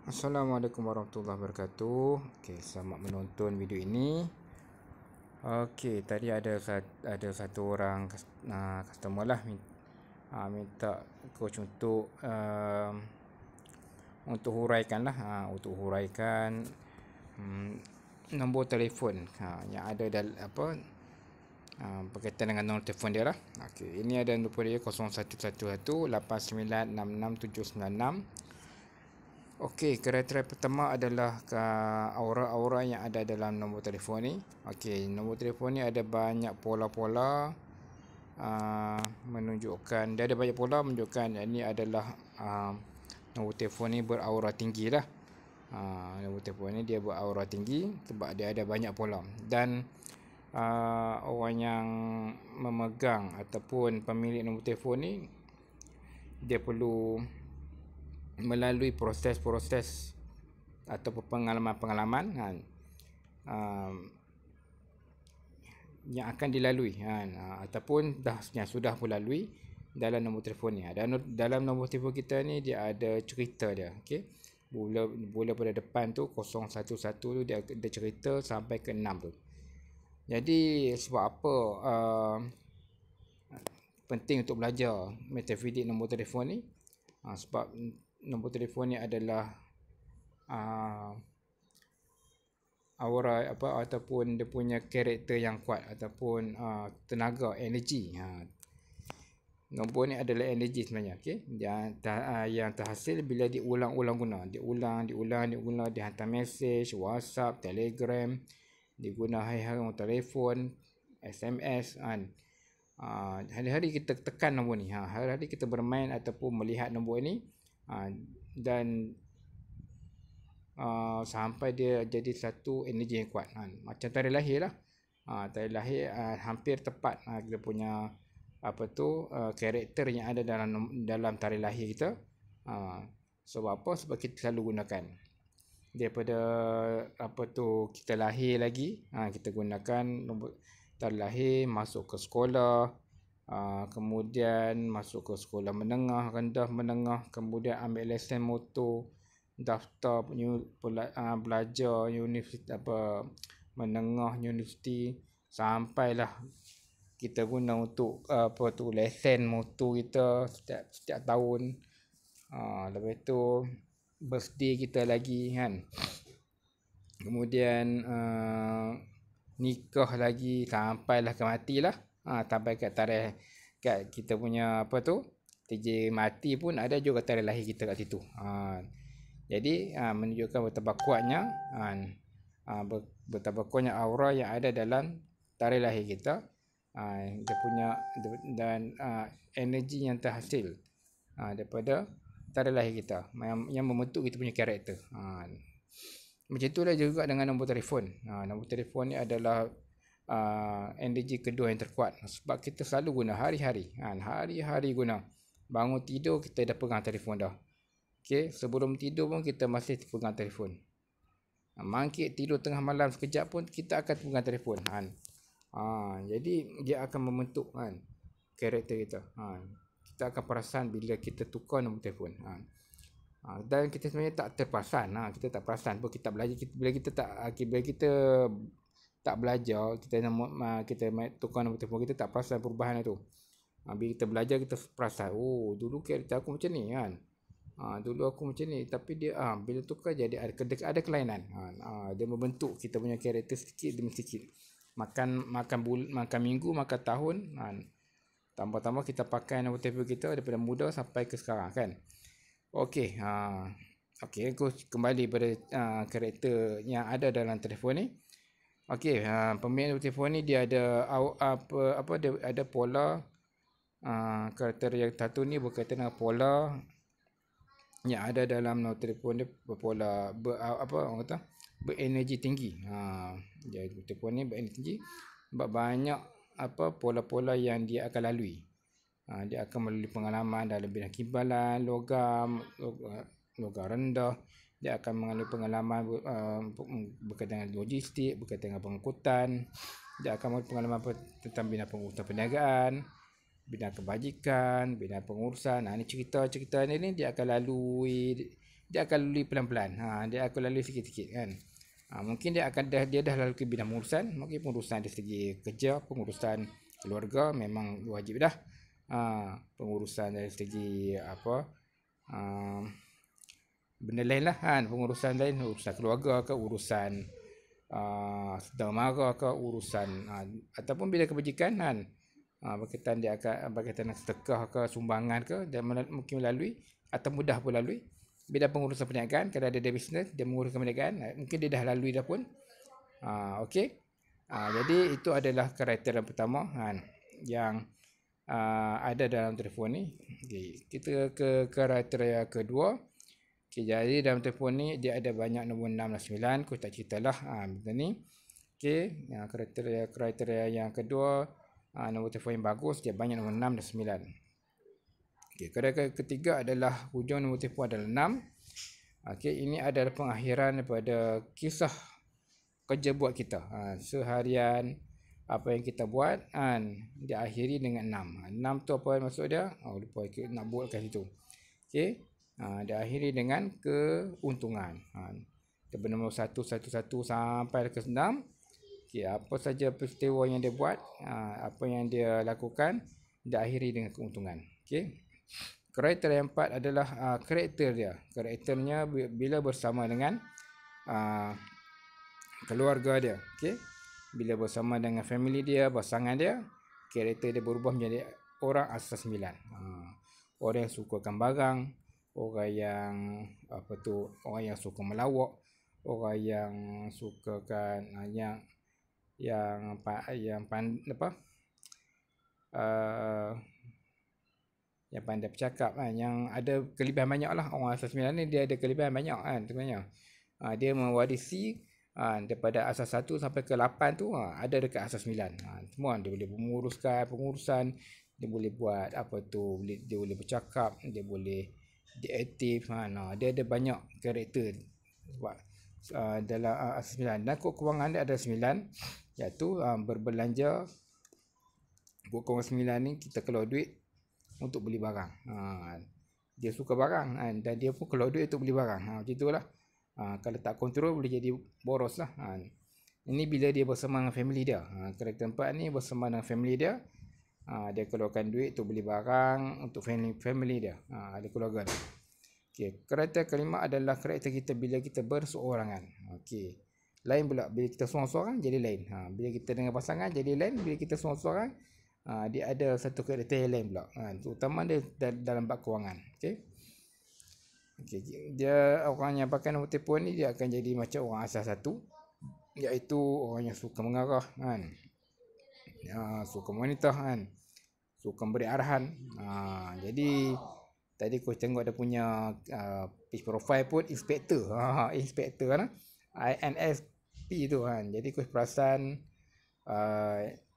Assalamualaikum warahmatullahi wabarakatuh. Okey, selamat menonton video ini. Okey, tadi ada satu orang customer lah minta coach untuk huraikan lah, untuk huraikan nombor telefon yang ada dalam berkaitan dengan nombor telefon dia lah. Okey, ini ada nombor dia 0111 8966 Okey, kriteria pertama adalah aura-aura yang ada dalam nombor telefon ni. Okey, nombor telefon ni ada banyak pola-pola menunjukkan ini adalah nombor telefon ni beraura tinggi lah. Nombor telefon ni dia beraura tinggi sebab dia ada banyak pola, dan orang yang memegang ataupun pemilik nombor telefon ni dia perlu melalui proses-proses atau pengalaman-pengalaman yang akan dilalui ataupun yang sudah melalui dalam nombor telefon ni. Dalam nombor telefon kita ni dia ada cerita dia. Okey, Mula pada depan tu 011 tu dia ada cerita sampai ke 6 tu. Jadi sebab apa penting untuk belajar metafizik nombor telefon ni? Sebab nombor telefon ni adalah aura ataupun dia punya karakter yang kuat ataupun tenaga, energi. Nombor ni adalah energi sebenarnya, okey. Yang terhasil bila diulang-ulang guna. Diulang, dihantar mesej, WhatsApp, Telegram, diguna hari-hari telefon, SMS hari-hari kita tekan nombor ni. Hari-hari kita bermain ataupun melihat nombor ni. Dan sampai dia jadi satu energi yang kuat. Macam tarikh lahir lah. Tarikh lahir hampir tepat kita punya karakter yang ada dalam tarikh lahir kita. Sebab apa? Sebab kita selalu gunakan daripada kita lahir lagi, kita gunakan nombor tarikh lahir, masuk ke sekolah, kemudian masuk ke sekolah menengah, rendah, menengah, kemudian ambil lesen motor, daftar belajar universiti menengah, universiti, sampailah kita guna untuk lesen motor kita setiap tahun. Lepas tu birthday kita lagi kan, kemudian nikah lagi, sampailah ke matilah. Sampai kat tarikh kat kita punya TJ mati pun ada juga tarikh lahir kita kat situ. Jadi menunjukkan betapa kuatnya aura yang ada dalam tarikh lahir kita. Dia punya dan energi yang terhasil daripada tarikh lahir kita yang membentuk kita punya karakter. Macam itulah juga dengan nombor telefon. Nombor telefon ni adalah energi kedua yang terkuat, sebab kita selalu guna hari-hari. Hari-hari guna. Bangun tidur kita dah pegang telefon dah. Okey, sebelum tidur pun kita masih pegang telefon. Bangkit tidur tengah malam sekejap pun kita akan pegang telefon. Jadi dia akan membentuk karakter kita. Kita akan perasan bila kita tukar nombor telefon. Dan kita sebenarnya tak terperasan. Kita tak perasan pun kita belajar. Bila kita tak belajar, kita tukar nombor telefon, kita tak perasan perubahan itu. Bila kita belajar, kita perasan, oh dulu karakter aku macam ni kan. Dulu aku macam ni, tapi dia bila tukar jadi ada kelainan. Dia membentuk kita punya karakter sedikit demi sedikit. Makan minggu, makan tahun, tambah-tambah kita pakai nombor telefon kita daripada muda sampai ke sekarang kan. Okey, aku kembali pada karakter yang ada dalam telefon ni. Okey, pemilik telefon ni dia ada dia ada pola. Karakter yang satu ni berkaitan dengan pola yang ada dalam nombor telefon dia, berpola berenergi tinggi. Dia telefon ni berenergi tinggi sebab banyak pola-pola yang dia akan lalui. Dia akan melalui pengalaman dalam bidang kimbalan, logam rendah. Dia akan mengalami pengalaman berkaitan dengan logistik, berkaitan dengan pengangkutan. Dia akan mengalami pengalaman tentang bidang pengurusan perniagaan, bidang kebajikan, bidang pengurusan. Ini cerita-cerita ni dia akan lalui dia akan lalui pelan-pelan. Dia akan lalui sikit-sikit kan. Mungkin dia dah lalu ke bidang pengurusan, mungkin pengurusan dari segi kerja, pengurusan keluarga memang wajib dah. Pengurusan dari segi apa, benda lain lah kan, pengurusan lain, urusan keluarga ke, urusan sedang mara ke, urusan ataupun bila kebajikan kan, berkaitan dia akan berkaitan dengan sedekah ke, sumbangan ke, dia mungkin melalui atau mudah pun lalui. Bila pengurusan perniagaan, kalau ada bisnes, dia menguruskan perniagaan, mungkin dia dah lalui dah pun. Okey. Jadi itu adalah kriteria pertama kan, yang ada dalam telefon ni. Okay, kita ke kriteria kedua. Okay, jadi dalam telefon ni dia ada banyak nombor 6 dan 9. Aku tak ceritalah benda ni. Okay, kriteria yang kedua, nombor telefon yang bagus, dia banyak nombor 6 dan 9. Okay, kriteria ketiga adalah hujung nombor telefon adalah 6. Okay, ini adalah pengakhiran daripada kisah kerja buat kita. Seharian apa yang kita buat diakhiri dengan 6. 6 tu apa maksud dia? Lupa nak buatkan situ. Okey. Diakhiri dengan keuntungan. Daripada nombor 111 sampai ke 6. Okey, apa saja peristiwa yang dia buat, apa yang dia lakukan, diakhiri dengan keuntungan. Okey. Kriteria yang 4 adalah karakter dia. Karakternya bila bersama dengan keluarga dia. Okey. Bila bersama dengan family dia, pasangan dia, karakter dia berubah menjadi orang asas 9. Orang yang sukakan barang, orang yang orang yang suka melawak, orang yang sukakan yang pandai bercakap kan, yang ada kelebihan banyak lah. Orang asas 9 ni dia ada kelebihan banyak kan sebenarnya. Dia mewarisi daripada asas 1 sampai ke 8 tu ada dekat asas 9. Semua dia boleh pengurusan, dia boleh buat dia boleh bercakap, dia boleh aktif. Dia ada banyak karakter sebab dalam asas 9. Dan kekurangan dia ada 9, iaitu berbelanja. Kekurangan 9 ni, kita keluar duit untuk beli barang. Dia suka barang dan dia pun keluar duit untuk beli barang. Macam itulah. Kalau tak kontrol boleh jadi boros lah. Ini bila dia bersama dengan family dia. Karakter 4 ni bersama dengan family dia. Dia keluarkan duit untuk beli barang untuk family dia. Ada keluarga dia. Okay. Karakter kelima adalah karakter kita bila kita berseorangan. Okay. Lain pula bila kita seorang-seorang jadi lain. Bila kita dengan pasangan jadi lain. Bila kita seorang-seorang dia ada satu karakter yang lain pula. Terutama dia dalam bab kewangan. Okay. Okay, dia orang yang pakai nombor telefon ni dia akan jadi macam orang asas 1, iaitu orang yang suka mengarah kan, suka monitor kan, suka beri arahan. Jadi tadi aku tengok dia punya page profile pun inspektor. Inspektor kan, INSP tu kan. Jadi aku perasan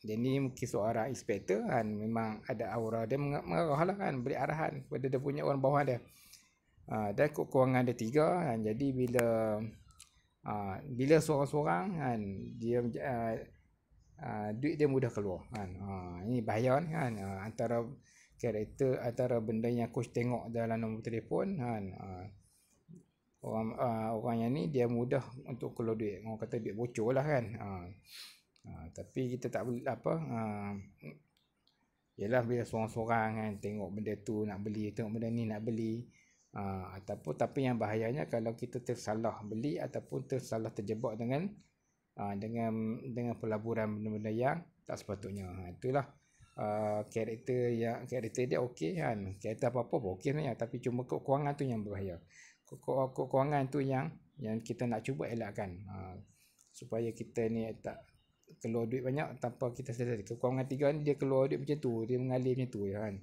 dia ni mungkin seorang inspektor kan, memang ada aura dia mengarah lah kan, beri arahan kepada dia punya orang bawah dia. Dan kekurangan dia 3 kan. Jadi bila seorang-seorang kan, dia duit dia mudah keluar kan. Ini bahaya kan. Antara benda yang coach tengok dalam nombor telefon kan, orang yang ni dia mudah untuk keluar duit. Orang kata duit bocor lah kan. Tapi kita tak boleh yalah, bila seorang-seorang kan tengok benda tu nak beli, tengok benda ni nak beli. Tapi yang bahayanya kalau kita tersalah beli ataupun tersalah terjebak dengan pelaburan benda-benda yang tak sepatutnya. Itulah karakter dia okey kan. Karakter apa-apa pun okey sebenarnya, tapi cuma kekurangan tu yang berbahaya. Kekurangan tu yang kita nak cuba elakkan, supaya kita ni tak keluar duit banyak tanpa kita sedar. Kekurangan 3 ni dia keluar duit macam tu, dia mengalir macam tu kan.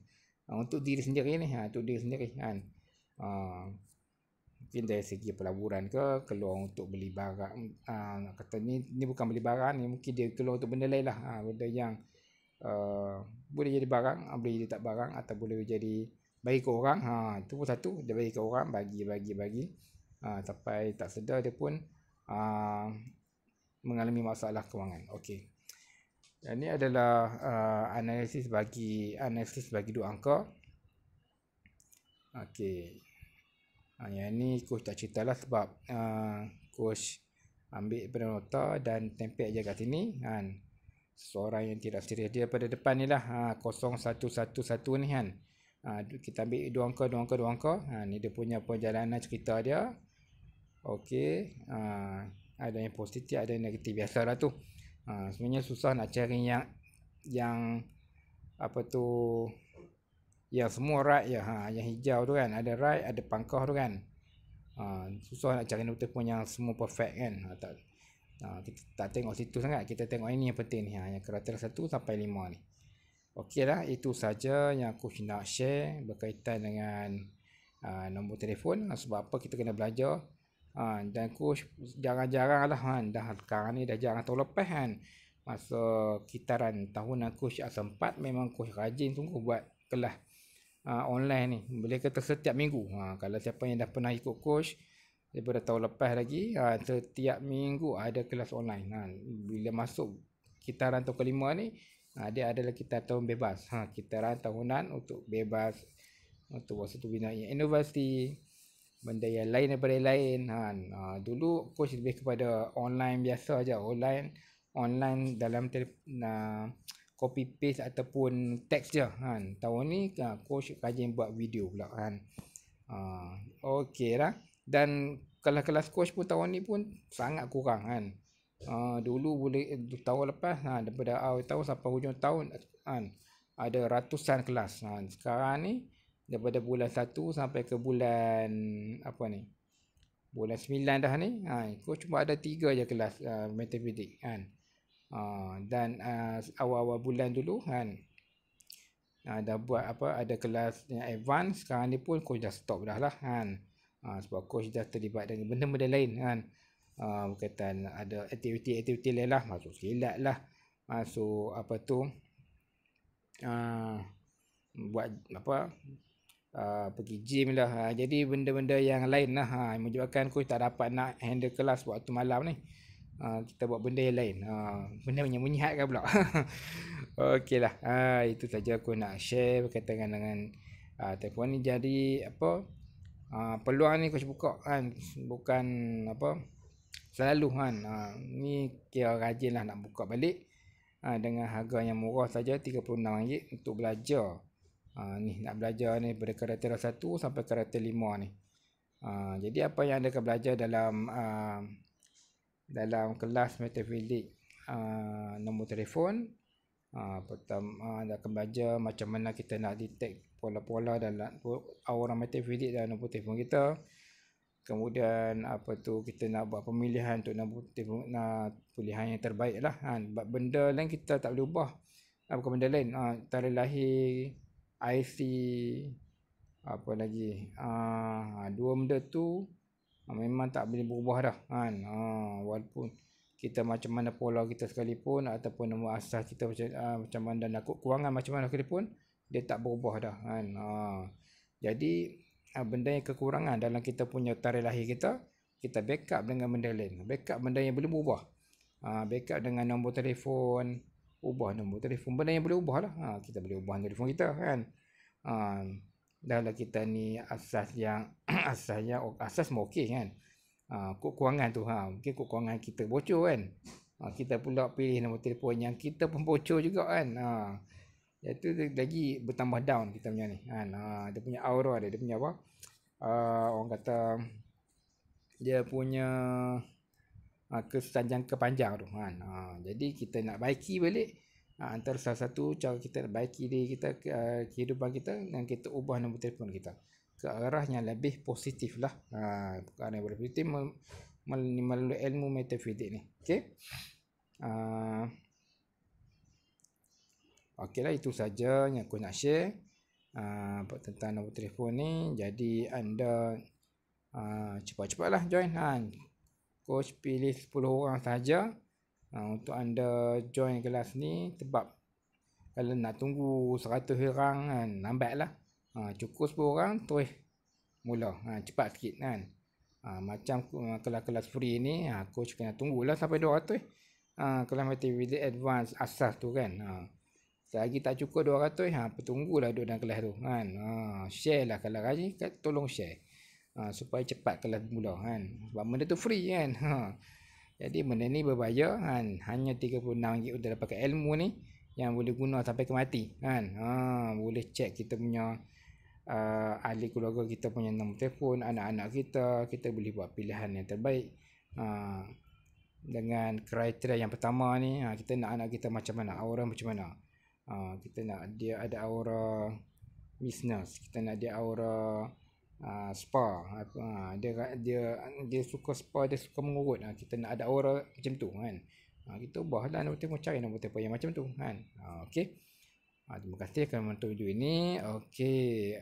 Untuk diri sendiri ni, untuk diri sendiri kan. Mungkin dari segi pelaburan ke, keluar untuk beli barang, nak kata ni bukan beli barang ni, mungkin dia keluar untuk benda lain lah. Benda yang boleh jadi barang, boleh jadi tak barang, atau boleh jadi bagi ke orang. Itu pun satu, dia bagi ke orang, bagi sampai tak sedar dia pun mengalami masalah kewangan. Okey. Ini adalah analisis bagi 2 angka. Okey. Yang ni coach tak cerita lah sebab coach ambil pada nota dan tempel je kat sini kan. Seorang yang tidak serius dia pada depan ni lah 0111 ni kan. Kita ambil dua angka. Ni dia punya perjalanan cerita dia. Okey. Ada yang positif, ada yang negatif, biasalah tu. Sebenarnya susah nak cari yang apa tu, yang semua right je. Yang hijau tu kan, ada right, ada pangkah tu kan. Susah nak cari telefon yang semua perfect kan. Kita tak tengok situ sangat, kita tengok ini yang penting ni, yang karakter 1 sampai 5 ni. Okey lah, itu saja yang aku nak share berkaitan dengan nombor telefon. Sebab apa kita kena belajar. Dan coach jarang-jarang lah kan. Dah sekarang ni dah jarang tahun lepas kan. Masa kitaran tahunan coach sempat, memang coach rajin sungguh buat kelas online ni. Boleh kata setiap minggu. Kalau siapa yang dah pernah ikut coach daripada tahun lepas lagi, setiap minggu ada kelas online. Bila masuk kitaran tahun kelima ni, dia adalah kita tahun bebas. Kitaran tahunan untuk bebas, untuk satu bina universiti, benda yang lain daripada yang lain. Dulu coach lebih kepada online biasa aja, online dalam copy paste ataupun teks je kan. Tahun ni coach rajin buat video pula kan. Okey lah. Dan kelas-kelas coach pun tahun ni pun sangat kurang kan. Dulu boleh tahun lepas daripada awal tahun sampai hujung tahun kan, ada ratusan kelas. Sekarang ni daripada bulan 1 sampai ke bulan bulan 9 dah ni, coach cuma ada 3 je kelas matematik kan. Dan awal-awal bulan dulu kan, dah buat ada kelas yang advance. Sekarang ni pun coach dah stop dah lah kan. Sebab coach dah terlibat dengan benda-benda lain kan. Berkaitan ada aktiviti lain lah, masuk silat lah, masuk buat pergi gym lah. Jadi benda-benda yang lain lah menyebabkan coach tak dapat nak handle kelas waktu malam ni. Kita buat benda yang lain, benda yang menyihatkan pula. Okey lah, itu saja aku nak share berkaitan dengan telefon ni. Jadi peluang ni coach buka kan, bukan selalu kan. Ni kira rajin lah nak buka balik dengan harga yang murah saja, RM36 untuk belajar. Ni nak belajar ni pada karakter 1 sampai karakter 5 ni. Jadi apa yang anda akan belajar dalam kelas metafizik nombor telefon, pertama anda akan belajar macam mana kita nak detect pola-pola dalam aura metafizik dalam nombor telefon kita. Kemudian kita nak buat pemilihan untuk nombor telefon, pilihan yang terbaik lah kan. Benda lain kita tak boleh ubah. Bukan benda lain, tarikh lahir, IC, apa lagi, dua benda tu memang tak boleh berubah dah kan. Walaupun kita macam mana pola kita sekalipun, ataupun nombor asas kita macam mana, dan kekurangan macam mana sekalipun, dia tak berubah dah kan. Jadi benda yang kekurangan dalam kita punya tarikh lahir kita backup dengan benda lain, backup benda yang boleh berubah. Backup dengan nombor telefon, ubah nombor telefon, benda yang boleh ubah lah. Kita boleh ubah telefon kita kan. Dalam kita ni asas yang asas semua okey kan. Kekurangan tu mungkin kekurangan kita bocor kan. Kita pula pilih nombor telefon yang kita pun bocor juga kan. Itu lagi bertambah down kita punya ni kan. Dia punya aura dia punya orang kata dia punya kesan jangka panjang tu kan. Jadi kita nak baiki balik, antara salah satu cara kita nak baiki diri kita, kehidupan kita, dan kita ubah nombor telefon kita ke arah yang lebih positif lah. Ke arah yang lebih positif melalui ilmu metafizik ni. Okey. Okey lah, itu saja yang aku nak share tentang nombor telefon ni. Jadi anda cepat-cepatlah join. Coach pilih 10 orang saja untuk anda join kelas ni. Sebab kalau nak tunggu 100 orang kan, lambat lah. Cukup 10 orang terus mula, cepat sikit kan. Macam kelas-kelas free ni, coach kena tunggulah sampai 200. Kelas matematik advance asas tu kan, selagi tak cukup 200, tunggulah duduk dalam kelas tu kan. Share lah, kalau rajin tolong share. supaya cepat kelas bermula kan. Sebab benda tu free kan. Jadi benda ni berbahaya kan. Hanya RM36 untuk dapatkan ilmu ni yang boleh guna sampai ke mati kan. Boleh cek kita punya ahli keluarga kita punya nombor telefon, anak-anak kita boleh buat pilihan yang terbaik. Dengan kriteria yang pertama ni, kita nak anak kita macam mana, aura macam mana. Kita nak dia ada aura business, kita nak dia aura spa, dia suka spa, dia suka mengurut, kita nak ada aura macam tu kan. Kita ubahlah nombor telefon, cari nombor telefon yang macam tu kan. Okey. Terima kasih kerana menonton video ini. Okey.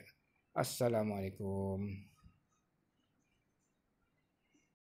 Assalamualaikum.